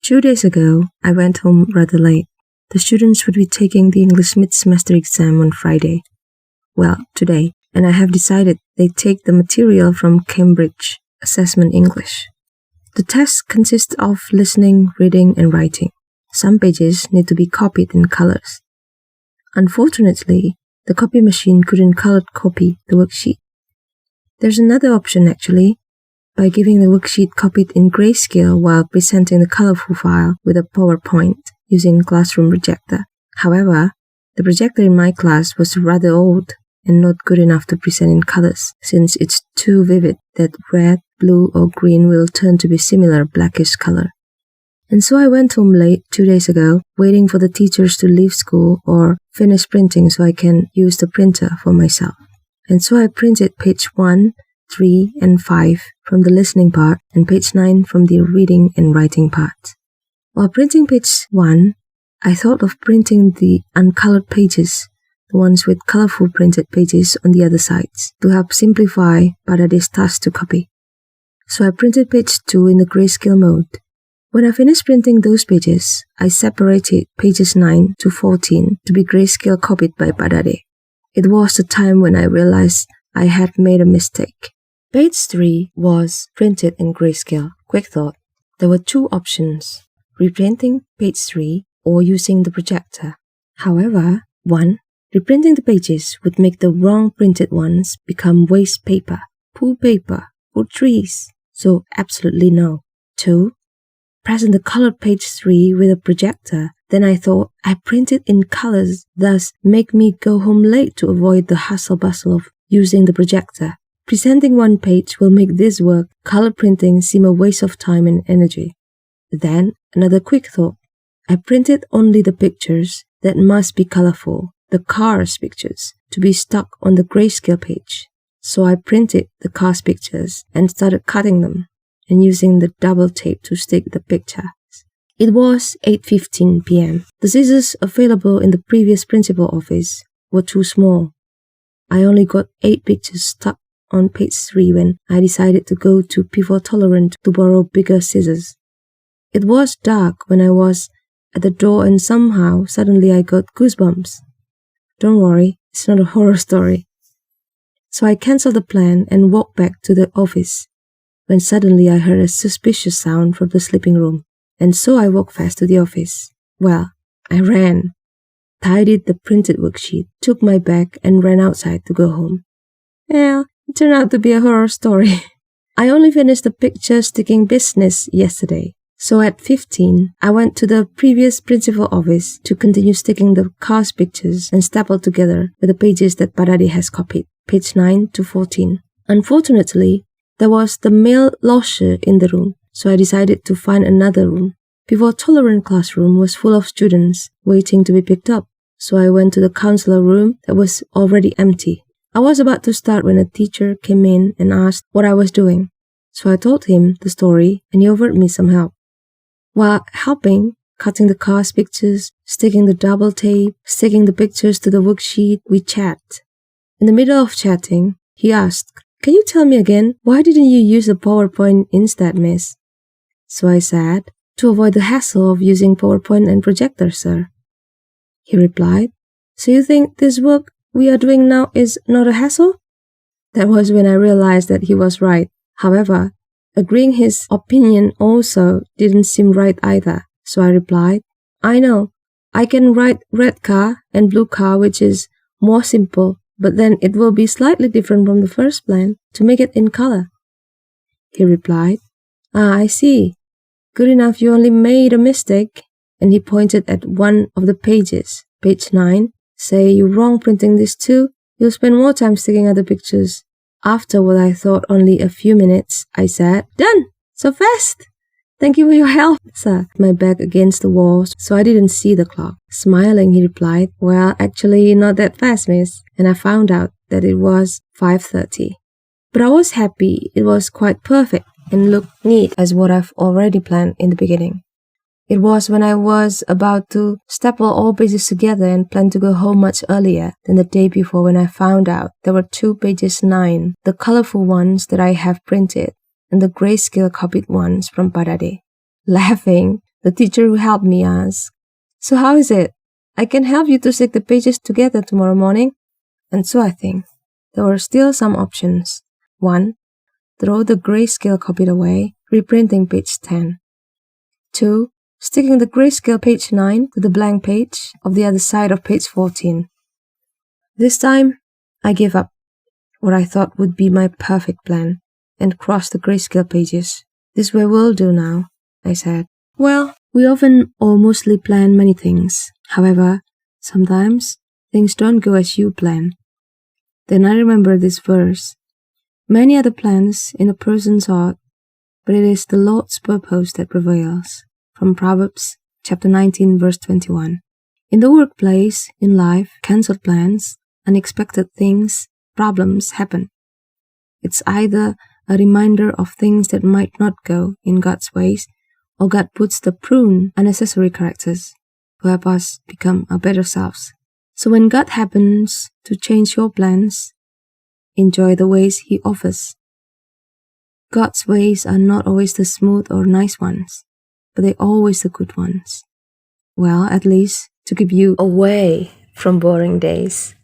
2 days ago, I went home rather late. The students would be taking the English mid-semester exam on Friday. Well, today, and I have decided they take the material from Cambridge Assessment English. The test consists of listening, reading, and writing. Some pages need to be copied in colors. Unfortunately, the copy machine couldn't color copy the worksheet. There's another option actually, by giving the worksheet copied in grayscale while presenting the colorful file with a PowerPoint using classroom projector. However, the projector in my class was rather old and not good enough to present in colors since it's too vivid that red, blue, or green will turn to be similar blackish color. And so I went home late 2 days ago, waiting for the teachers to leave school or finish printing so I can use the printer for myself. And so I printed page 1, 3, and 5 from the listening part and page 9 from the reading and writing part. While printing page 1, I thought of printing the uncolored pages, the ones with colorful printed pages on the other sides, to help simplify Padade's task to copy. So I printed page 2 in the grayscale mode. When I finished printing those pages, I separated pages 9 to 14 to be grayscale copied by Padade. It was the time when I realized I had made a mistake. Page 3 was printed in grayscale. Quick thought. There were two options, reprinting page 3 or using the projector. However, 1. Reprinting the pages would make the wrong printed ones become waste paper, pool paper, or trees. So absolutely no. 2. Present the colored page 3 with a projector. Then I thought I printed in colors, thus make me go home late to avoid the hustle-bustle of using the projector. Presenting one page will make this work, color printing, seem a waste of time and energy. Then, another quick thought. I printed only the pictures that must be colorful, the cars pictures, to be stuck on the grayscale page. So I printed the cars pictures and started cutting them and using the double tape to stick the picture. It was 8:15 p.m. The scissors available in the previous principal office were too small. I only got 8 pictures stuck on page 3 when I decided to go to Pivot Tolerant to borrow bigger scissors. It was dark when I was at the door and somehow suddenly I got goosebumps. Don't worry, it's not a horror story. So I cancelled the plan and walked back to the office when suddenly I heard a suspicious sound from the sleeping room. And so I walked fast to the office. Well, I ran, tidied the printed worksheet, took my bag and ran outside to go home. Well, it turned out to be a horror story. I only finished the picture sticking business yesterday. So at 15, I went to the previous principal office to continue sticking the cars pictures and stapled together with the pages that Padade has copied, page 9 to 14. Unfortunately, there was the mail locker in the room, so I decided to find another room. Pivot Tolerant classroom was full of students waiting to be picked up, so I went to the counselor room that was already empty. I was about to start when a teacher came in and asked what I was doing, so I told him the story and he offered me some help. While helping, cutting the cars pictures, sticking the double tape, sticking the pictures to the worksheet, we chat. In the middle of chatting, he asked, "Can you tell me again, why didn't you use a PowerPoint instead, miss?" So I said, "To avoid the hassle of using PowerPoint and projector, sir." He replied, "So you think this work we are doing now is not a hassle?" That was when I realized that he was right. However, agreeing his opinion also didn't seem right either. So I replied, "I know, I can write red car and blue car, which is more simple, but then it will be slightly different from the first plan to make it in color." He replied, "I see. Good enough, you only made a mistake." And he pointed at one of the pages, page 9. "Say you're wrong printing this too, you'll spend more time sticking other pictures." After what I thought only a few minutes, I said, "Done! So fast! Thank you for your help, sir." My back against the wall, so I didn't see the clock. Smiling, he replied, "Well, actually not that fast, miss." And I found out that it was 5:30. But I was happy. It was quite perfect and looked neat as what I've already planned in the beginning. It was when I was about to staple all pages together and plan to go home much earlier than the day before when I found out there were 2 pages 9, the colorful ones that I have printed, and the grayscale copied ones from Padade. Laughing, The teacher who helped me asked, "So how is it? I can help you to stick the pages together tomorrow morning." And so I think there were still some options. 1. Throw the grayscale copy away, reprinting page 10. 2. Sticking the grayscale page 9 to the blank page of the other side of page 14. This time, I gave up what I thought would be my perfect plan and crossed the grayscale pages. "This way will do now," I said. Well, we often or mostly plan many things. However, sometimes things don't go as you plan. Then I remember this verse. Many are the plans in a person's heart, but it is the Lord's purpose that prevails. From Proverbs chapter 19, verse 21. In the workplace, in life, cancelled plans, unexpected things, problems happen. It's either a reminder of things that might not go in God's ways, or God puts the prune unnecessary characters to help us become our better selves. So when God happens to change your plans, enjoy the ways He offers. God's ways are not always the smooth or nice ones, but they're always the good ones. Well, at least to keep you away from boring days.